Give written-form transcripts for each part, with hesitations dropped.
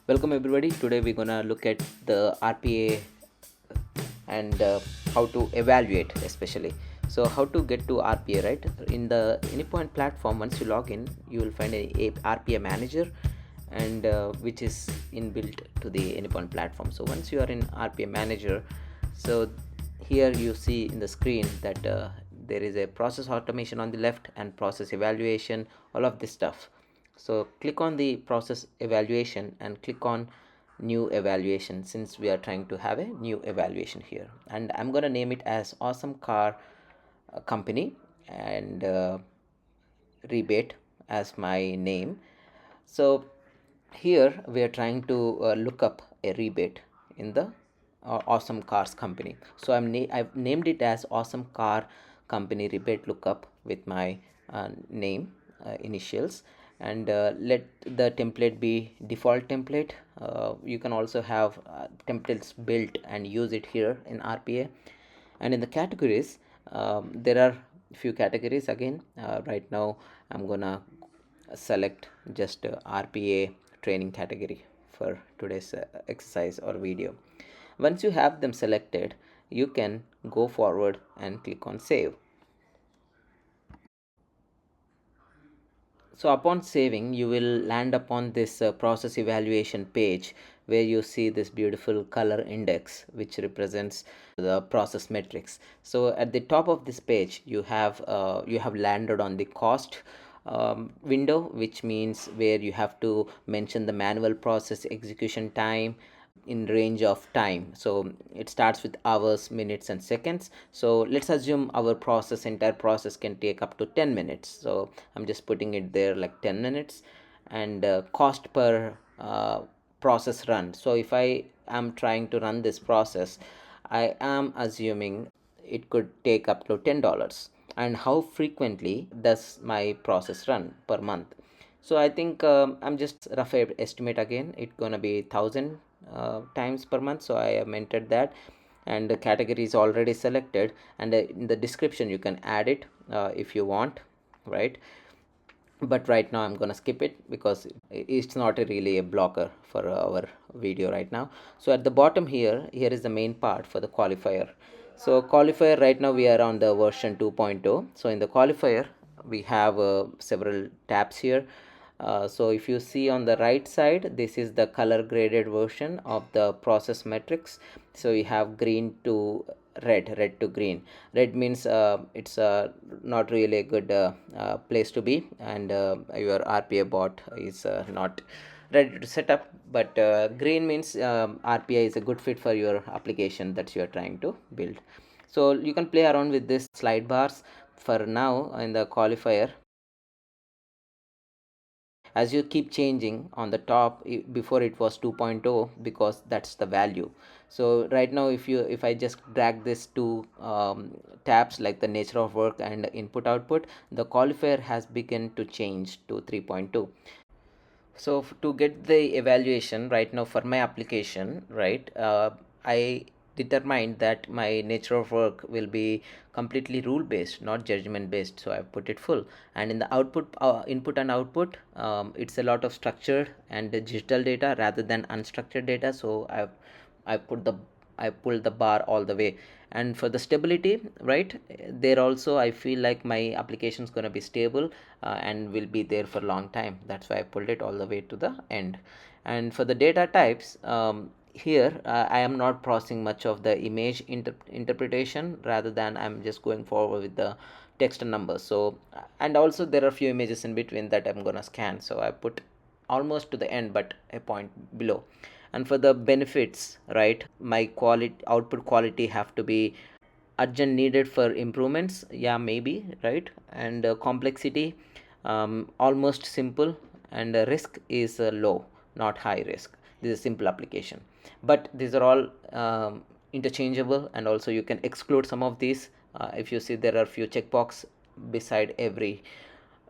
Welcome everybody. Today we're gonna look at the RPA and how to evaluate, especially. So how to get to RPA, right? In the Anypoint platform, once you log in, you will find a RPA manager, and which is inbuilt to the Anypoint platform. So once you are in RPA manager, so here you see in the screen that there is a process automation on the left and process evaluation, all of this stuff. So click on the process evaluation and click on new evaluation, since we are trying to have a new evaluation here, and I'm going to name it as awesome car company, and rebate as my name. So here we are trying to look up a rebate in the awesome cars company. So I've named it as awesome car company rebate lookup with my name initials, and let the template be default template. You can also have templates built and use it here in RPA. And in the categories, there are few categories again. Right now I'm gonna select just RPA training category for today's exercise or video. Once you have them selected, you can go forward and click on save. So upon saving, you will land upon this process evaluation page, where you see this beautiful color index which represents the process metrics. So at the top of this page, you have landed on the cost window, which means where you have to mention the manual process execution time in range of time. So it starts with hours, minutes and seconds. So let's assume our entire process can take up to 10 minutes. So I'm just putting it there like 10 minutes. And cost per process run. So if I am trying to run this process, I am assuming it could take up to $10. And how frequently does my process run per month? So I think I'm just rough estimate again. It's gonna be 1,000 times per month. So I have entered that, and the category is already selected. And in the description you can add it if you want, right? But right now I'm gonna skip it because it's not really a blocker for our video right now. So at the bottom here is the main part for the qualifier. So qualifier, right now we are on the version 2.0. So in the qualifier we have several tabs here. So if you see on the right side, this is the color graded version of the process metrics. So you have green to red to green. Red means it's not really a good place to be, and your RPA bot is not ready to set up. But green means RPA is a good fit for your application that you are trying to build. So you can play around with this slide bars. For now, in the qualifier, as you keep changing on the top, before it was 2.0 because that's the value. So right now if I just drag this to tabs like the nature of work and input output, the qualifier has begun to change to 3.2. So to get the evaluation right now for my application, right, I determined that my nature of work will be completely rule based, not judgment based. So I put it full. And in the output input and output, it's a lot of structured and digital data rather than unstructured data. So I pulled the bar all the way. And for the stability, right, there also I feel like my application is going to be stable and will be there for a long time. That's why I pulled it all the way to the end. And for the data types, here I am not processing much of the image interpretation, rather than I'm just going forward with the text and numbers. So and also there are a few images in between that I'm gonna scan, so I put almost to the end but a point below. And for the benefits, right, my quality output quality have to be urgent needed for improvements, yeah, maybe, right? And complexity, almost simple. And risk is low, not high risk. This is a simple application, but these are all interchangeable, and also you can exclude some of these. If you see, there are few checkbox beside every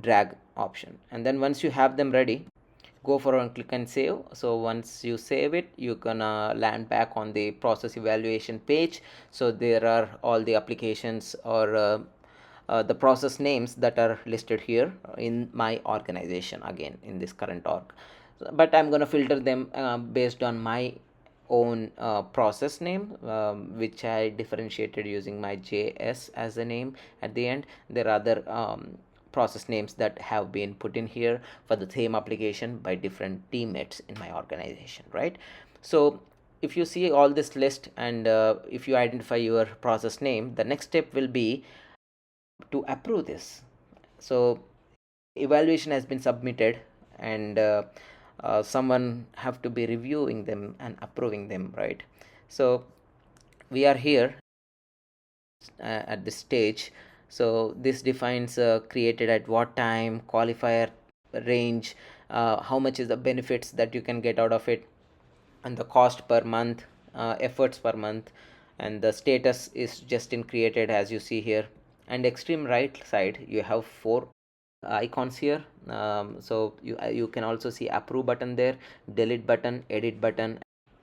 drag option. And then once you have them ready, go for and click and save. So once you save it, you're gonna land back on the process evaluation page. So there are all the applications or the process names that are listed here in my organization, again in this current org. but I'm going to filter them based on my own process name, which I differentiated using my JS as a name at the end. There are other process names that have been put in here for the same application by different teammates in my organization, right? So if you see all this list, and if you identify your process name, the next step will be to approve this. So evaluation has been submitted, and someone have to be reviewing them and approving them, right? So we are here at this stage. So this defines created at what time, qualifier range, how much is the benefits that you can get out of it, and the cost per month, efforts per month, and the status is just in created, as you see here. And extreme right side you have four icons here. So you can also see approve button there, delete button, edit button.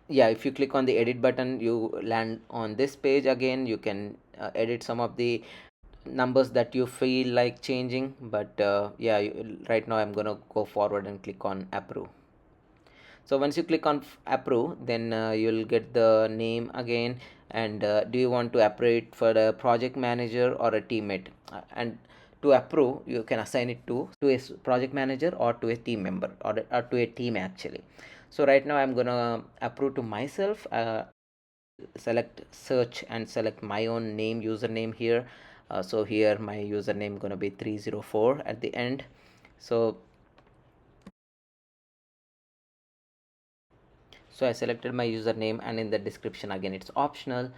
Yeah, if you click on the edit button, you land on this page again. You can edit some of the numbers that you feel like changing, but yeah, right now I'm gonna go forward and click on approve. So once you click on approve, then you'll get the name again, and do you want to approve it for a project manager or a teammate? And to approve, you can assign it to a project manager or to a team member, or to a team actually. So right now I'm gonna approve to myself. Select search and select my own name, username here. So here my username gonna be 304 at the end. So I selected my username, and in the description again it's optional.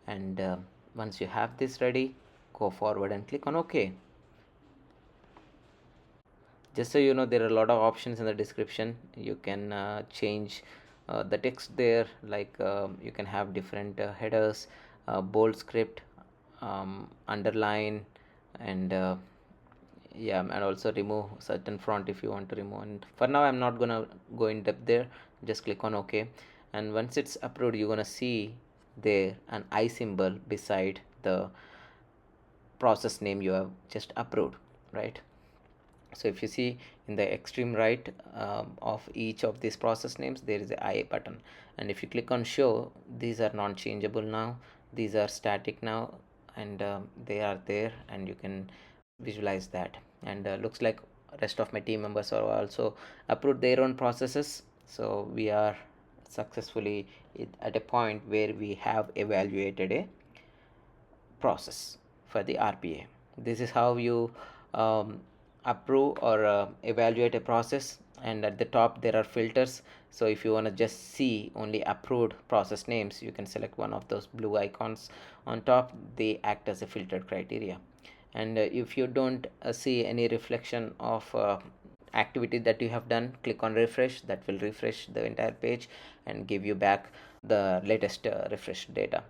And once you have this ready, go forward and click on OK. Just so you know, there are a lot of options in the description. You can change the text there, like you can have different headers, bold script, underline, and yeah, and also remove certain font if you want to remove. And for now I'm not gonna go in depth there. Just click on OK, and once it's approved, you're gonna see there an I symbol beside the process name you have just approved, right? So if you see in the extreme right of each of these process names, there is a I button, and if you click on show, these are non-changeable now, these are static now, and they are there, and you can visualize that. And looks like rest of my team members are also approved their own processes. So we are successfully at a point where we have evaluated a process for the RPA. This is how you approve or evaluate a process. And at the top there are filters. So if you want to just see only approved process names, you can select one of those blue icons on top. They act as a filtered criteria. And if you don't see any reflection of activity that you have done, click on refresh. That will refresh the entire page and give you back the latest refreshed data.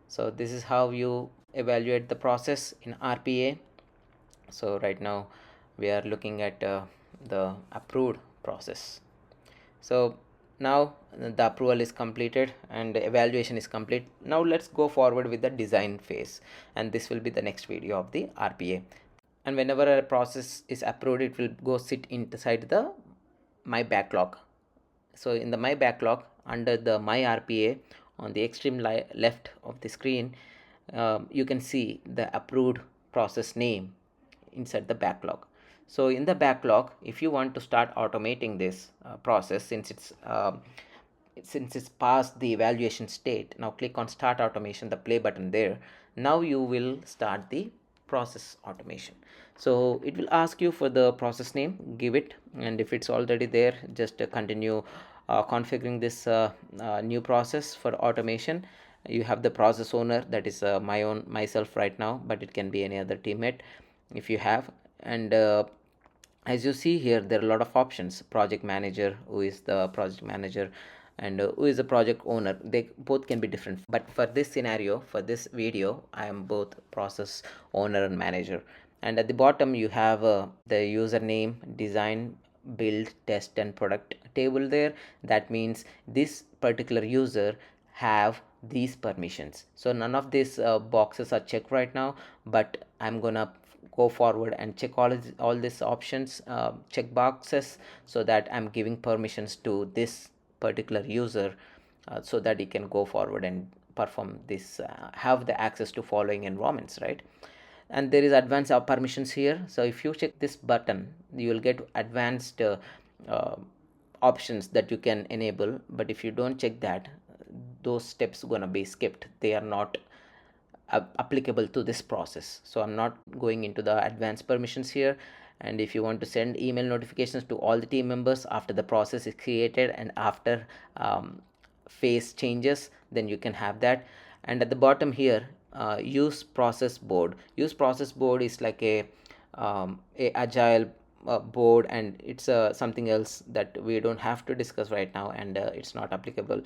So this is how you evaluate the process in RPA. So right now we are looking at the approved process. So now the approval is completed and the evaluation is complete. Now let's go forward with the design phase, and this will be the next video of the RPA. And whenever a process is approved, it will go sit inside the my backlog. So in the my backlog, under the my RPA, on the extreme left of the screen, you can see the approved process name inside the backlog. So in the backlog, if you want to start automating this process, since it's past the evaluation state, now click on start automation, the play button there. Now you will start the process automation. So it will ask you for the process name, give it, and if it's already there, just continue configuring this new process for automation. You have the process owner, that is myself right now, but it can be any other teammate if you have. And as you see here, there are a lot of options. Project manager, who is the project manager, and who is the project owner. They both can be different, but for this scenario, for this video, I am both process owner and manager. And at the bottom you have the username, design, build, test, and product table there. That means this particular user have these permissions. So none of these boxes are checked right now, but I'm gonna go forward and check all these options, check boxes, so that I'm giving permissions to this particular user, so that he can go forward and perform this, have the access to following environments, right? And there is advanced permissions here. So if you check this button, you will get advanced uh, options that you can enable. But if you don't check that, those steps gonna be skipped. They are not applicable to this process. So I'm not going into the advanced permissions here. And if you want to send email notifications to all the team members after the process is created and after phase changes, then you can have that. And at the bottom here, use process board. Use process board is like a agile board, and it's something else that we don't have to discuss right now, and it's not applicable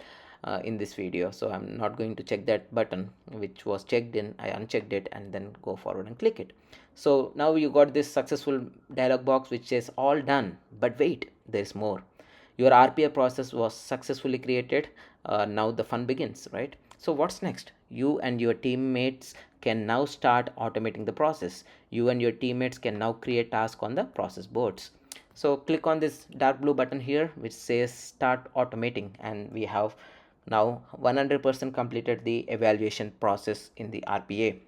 in this video. So I'm not going to check that button which was checked in. I unchecked it and then go forward and click it. So now you got this successful dialog box which says all done. But wait, there's more. Your RPA process was successfully created. Now the fun begins, right? So what's next? You and your teammates can now start automating the process. You and your teammates can now create tasks on the process boards. So click on this dark blue button here which says start automating, and we have now 100% completed the evaluation process in the RPA.